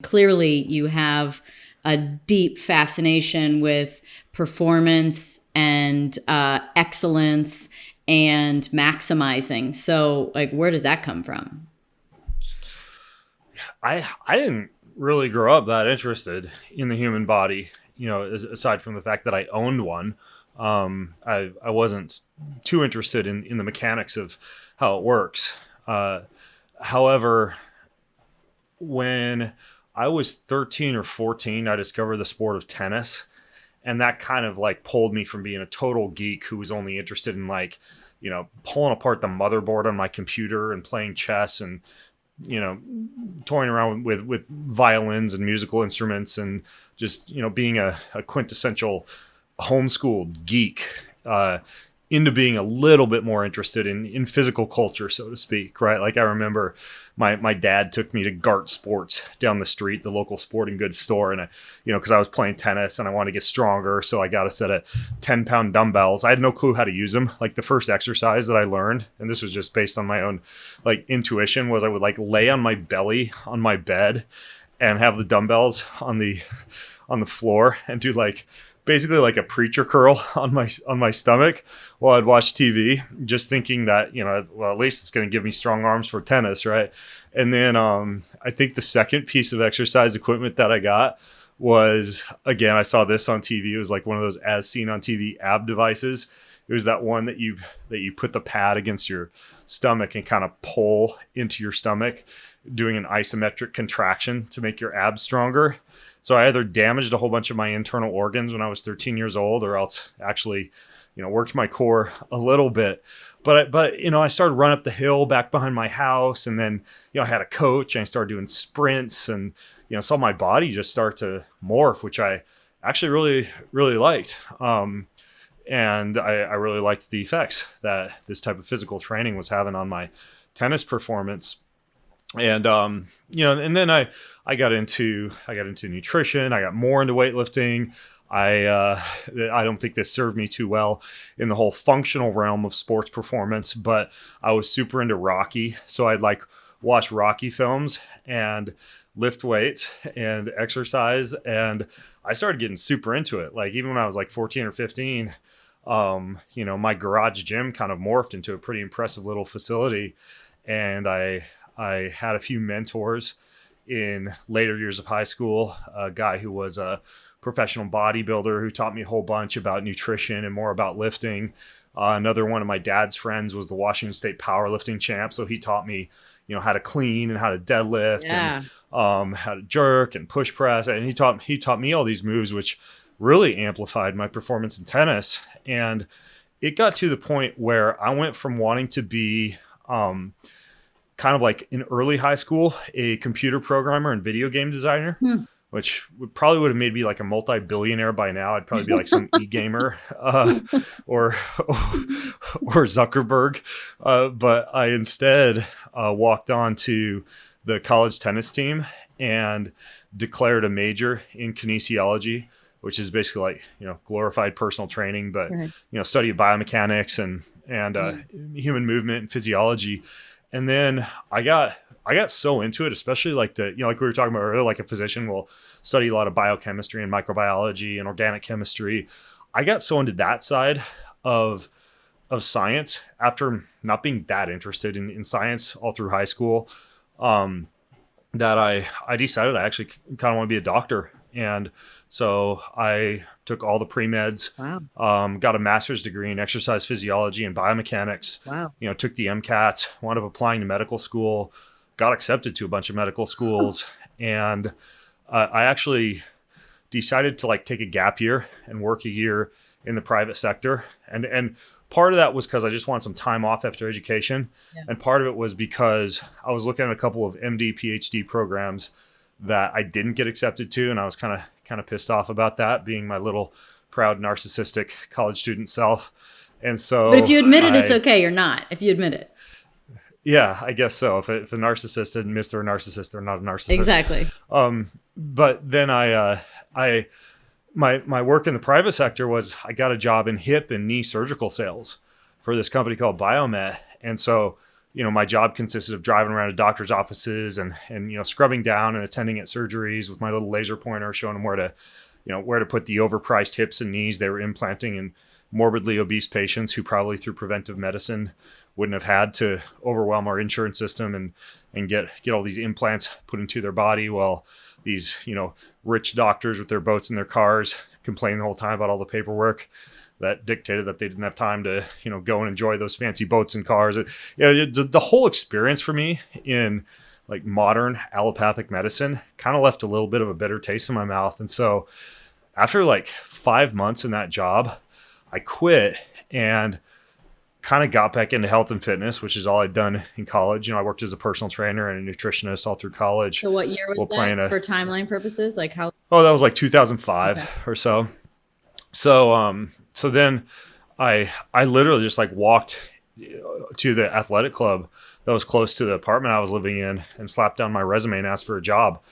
Clearly, you have a deep fascination with performance and excellence and maximizing. So, like, where does that come from? I didn't really grow up that interested in the human body, aside from the fact that I owned one. I wasn't too interested in the mechanics of how it works. Uh, However, when I was 13 or 14, I discovered the sport of tennis. And that kind of like pulled me from being a total geek who was only interested in pulling apart the motherboard on my computer and playing chess and, you know, toying around with violins and musical instruments and just, being a quintessential homeschooled geek. Into being a little bit more interested in physical culture, so to speak, right? Like I remember my dad took me to Gart Sports down the street, the local sporting goods store. And because I was playing tennis and I wanted to get stronger. So I got a set of 10-pound dumbbells. I had no clue how to use them. Like the first exercise that I learned, and this was just based on my own like intuition, was I would like lay on my belly on my bed and have the dumbbells on the floor and do like basically like a preacher curl on my stomach while I'd watch TV, just thinking that, well, at least it's going to give me strong arms for tennis, right? And then I think the second piece of exercise equipment that I got was, again, I saw this on TV. It was like one of those as seen on TV ab devices. It was that one that you put the pad against your stomach and kind of pull into your stomach, doing an isometric contraction to make your abs stronger. So I either damaged a whole bunch of my internal organs when I was 13 years old, or else actually, worked my core a little bit. But I started running up the hill back behind my house, and then, I had a coach and I started doing sprints and, saw my body just start to morph, which I actually really, really liked. And I really liked the effects that this type of physical training was having on my tennis performance. And and then I got into nutrition. I got more into weightlifting. I don't think this served me too well in the whole functional realm of sports performance, but I was super into Rocky, so I'd like watch Rocky films and lift weights and exercise, and I started getting super into it. Like even when I was like 14 or 15, my garage gym kind of morphed into a pretty impressive little facility, and I had a few mentors in later years of high school, a guy who was a professional bodybuilder who taught me a whole bunch about nutrition and more about lifting. Another one of my dad's friends was the Washington State powerlifting champ. So he taught me, how to clean and how to deadlift Yeah. and how to jerk and push press. And he taught me all these moves, which really amplified my performance in tennis. And it got to the point where I went from wanting to be, kind of like in early high school, a computer programmer and video game designer, which would have made me like a multi-billionaire by now. I'd probably be like some e-gamer or Zuckerberg. But I instead walked on to the college tennis team and declared a major in kinesiology, which is basically like, glorified personal training, but, Right. Study of biomechanics and human movement and physiology. And then I got so into it, especially like like we were talking about earlier, like a physician will study a lot of biochemistry and microbiology and organic chemistry. I got so into that side of science after not being that interested in science all through high school, that I decided I actually kind of want to be a doctor. And so I took all the pre-meds, Wow. got a master's degree in exercise physiology and biomechanics, Wow. took the MCAT, wound up applying to medical school, got accepted to a bunch of medical schools. And I actually decided to like take a gap year and work a year in the private sector. And part of that was because I just wanted some time off after education. Yeah. And part of it was because I was looking at a couple of MD, PhD programs that I didn't get accepted to. And I was kind of pissed off about that, being my little proud narcissistic college student self. And so, But if you admit it, it's okay. You're not. If you admit it. Yeah, I guess so. If a narcissist admits they're a narcissist, they're not a narcissist. Exactly. But then my work in the private sector was I got a job in hip and knee surgical sales for this company called Biomet. And so my job consisted of driving around to doctors' offices and scrubbing down and attending at surgeries with my little laser pointer, showing them where to put the overpriced hips and knees they were implanting in morbidly obese patients who probably through preventive medicine wouldn't have had to overwhelm our insurance system and get all these implants put into their body, while these rich doctors with their boats and their cars complain the whole time about all the paperwork that dictated that they didn't have time to go and enjoy those fancy boats and cars. The whole experience for me in like modern allopathic medicine kind of left a little bit of a bitter taste in my mouth. And so after like 5 months in that job, I quit and kind of got back into health and fitness, which is all I'd done in college. I worked as a personal trainer and a nutritionist all through college. So what year was that for timeline purposes? Like how? Oh, that was like 2005 or so. So then I literally just like walked to the athletic club that was close to the apartment I was living in and slapped down my resume and asked for a job.